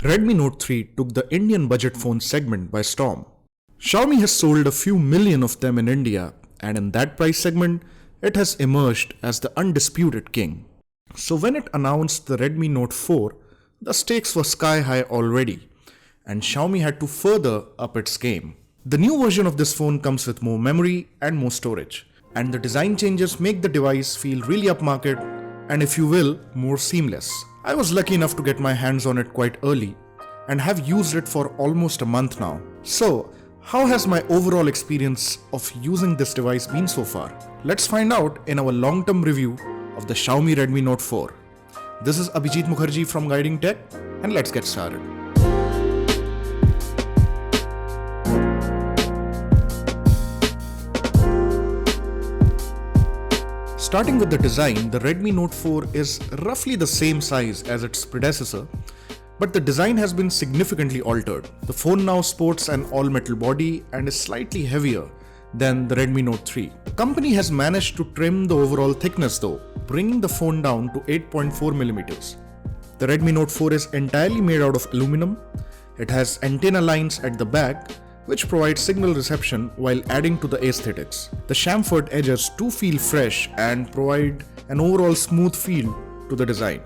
Redmi Note 3 took the Indian budget phone segment by storm. Xiaomi has sold a few million of them in India, and in that price segment, it has emerged as the undisputed king. So when it announced the Redmi Note 4, the stakes were sky high already, and Xiaomi had to further up its game. The new version of this phone comes with more memory and more storage, and the design changes make the device feel really upmarket and, if you will, more seamless. I was lucky enough to get my hands on it quite early and have used it for almost a month now. So, how has my overall experience of using this device been so far? Let's find out in our long-term review of the Xiaomi Redmi Note 4. This is Abhijit Mukherjee from Guiding Tech, and let's get started. Starting with the design, the Redmi Note 4 is roughly the same size as its predecessor, but the design has been significantly altered. The phone now sports an all-metal body and is slightly heavier than the Redmi Note 3. The company has managed to trim the overall thickness though, bringing the phone down to 8.4mm. The Redmi Note 4 is entirely made out of aluminum. It has antenna lines at the back, which provide signal reception while adding to the aesthetics. The chamfered edges too feel fresh and provide an overall smooth feel to the design.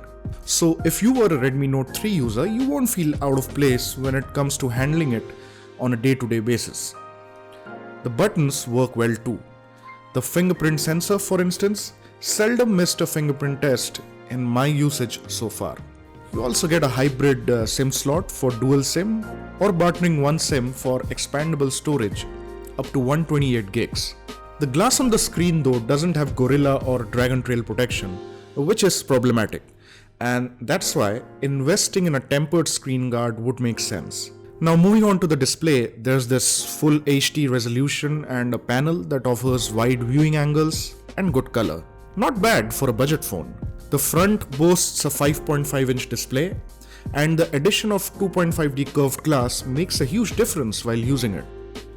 So if you were a Redmi Note 3 user, you won't feel out of place when it comes to handling it on a day-to-day basis. The buttons work well too. The fingerprint sensor, for instance, seldom missed a fingerprint test in my usage so far. You also get a hybrid SIM slot for dual SIM or buttering one SIM for expandable storage up to 128 gigs. The glass on the screen though doesn't have Gorilla or Dragon Trail protection, which is problematic, and that's why investing in a tempered screen guard would make sense. Now moving on to the display, there's this full HD resolution and a panel that offers wide viewing angles and good color. Not bad for a budget phone. The front boasts a 5.5-inch display, and the addition of 2.5D curved glass makes a huge difference while using it.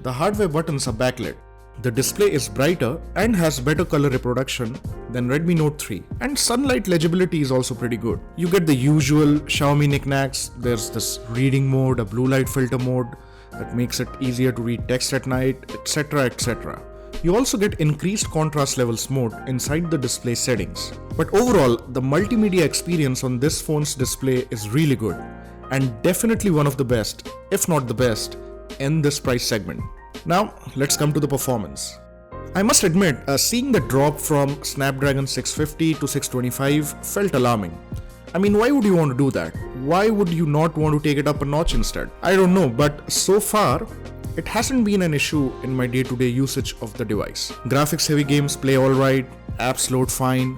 The hardware buttons are backlit. The display is brighter and has better color reproduction than Redmi Note 3, and sunlight legibility is also pretty good. You get the usual Xiaomi knickknacks. There's this reading mode, a blue light filter mode that makes it easier to read text at night, etc, etc. You also get increased contrast levels mode inside the display settings. But overall, the multimedia experience on this phone's display is really good and definitely one of the best, if not the best, in this price segment. Now, let's come to the performance. I must admit, seeing the drop from Snapdragon 650 to 625 felt alarming. I mean, why would you want to do that? Why would you not want to take it up a notch instead? I don't know, but so far, it hasn't been an issue in my day-to-day usage of the device. Graphics-heavy games play alright, apps load fine.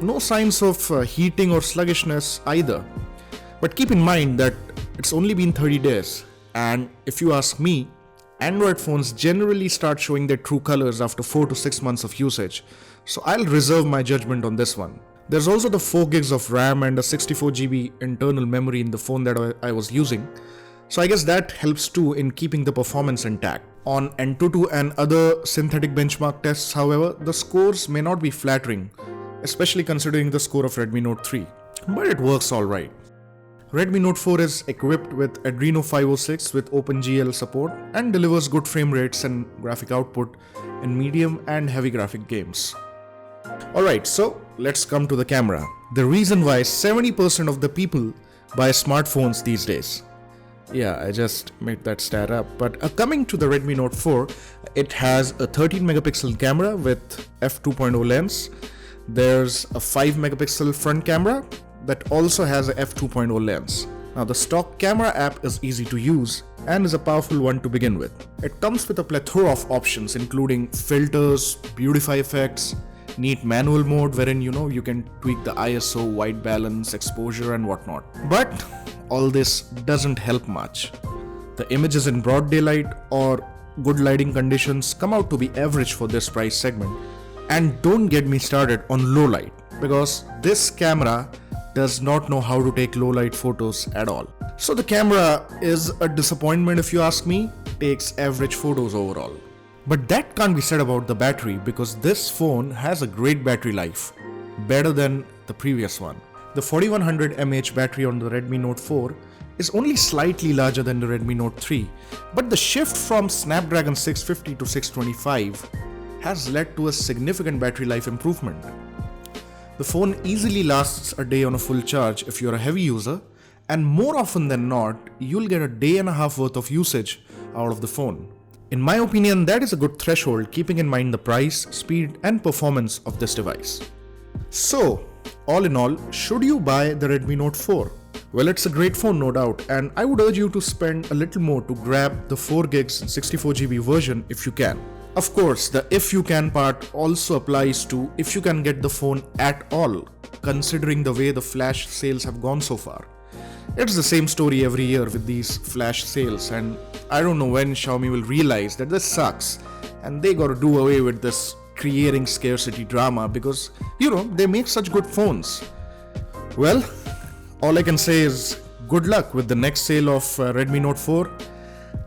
No signs of heating or sluggishness either. But keep in mind that it's only been 30 days, and if you ask me, Android phones generally start showing their true colors after 4 to 6 months of usage, so I'll reserve my judgment on this one. There's also the 4 gigs of RAM and a 64GB internal memory in the phone that I was using, so I guess that helps too in keeping the performance intact. On Antutu and other synthetic benchmark tests, however, the scores may not be flattering, especially considering the score of Redmi Note 3, but it works alright. Redmi Note 4 is equipped with Adreno 506 with OpenGL support and delivers good frame rates and graphic output in medium and heavy graphic games. Alright, so let's come to the camera. The reason why 70% of the people buy smartphones these days. Yeah, I just made that stat up. But coming to the Redmi Note 4, it has a 13 megapixel camera with f2.0 lens. There's a 5 megapixel front camera that also has a f2.0 lens. Now the stock camera app is easy to use and is a powerful one to begin with. It comes with a plethora of options including filters, beautify effects, neat manual mode wherein you can tweak the ISO, white balance, exposure and whatnot. But all this doesn't help much. The images in broad daylight or good lighting conditions come out to be average for this price segment. And don't get me started on low light, because this camera does not know how to take low light photos at all. So the camera is a disappointment if you ask me, takes average photos overall. But that can't be said about the battery, because this phone has a great battery life, better than the previous one. The 4100 mAh battery on the Redmi Note 4 is only slightly larger than the Redmi Note 3, but the shift from Snapdragon 650 to 625 has led to a significant battery life improvement. The phone easily lasts a day on a full charge if you're a heavy user, and more often than not, you'll get a day and a half worth of usage out of the phone. In my opinion, that is a good threshold, keeping in mind the price, speed, and performance of this device. So, all in all, should you buy the Redmi Note 4? Well, it's a great phone, no doubt, and I would urge you to spend a little more to grab the 4GB 64GB version if you can. Of course, the if you can part also applies to if you can get the phone at all, considering the way the flash sales have gone so far. It's the same story every year with these flash sales, and I don't know when Xiaomi will realize that this sucks and they gotta do away with this creating scarcity drama because, they make such good phones. Well, all I can say is good luck with the next sale of Redmi Note 4.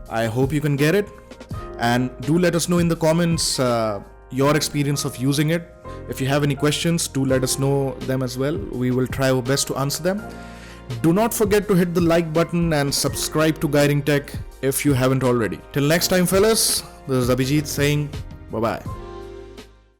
I hope you can get it, and do let us know in the comments your experience of using it. If you have any questions, do let us know them as well. We will try our best to answer them. Do not forget to hit the like button and subscribe to Guiding Tech if you haven't already. Till next time, fellas, this is Abhijit saying bye-bye.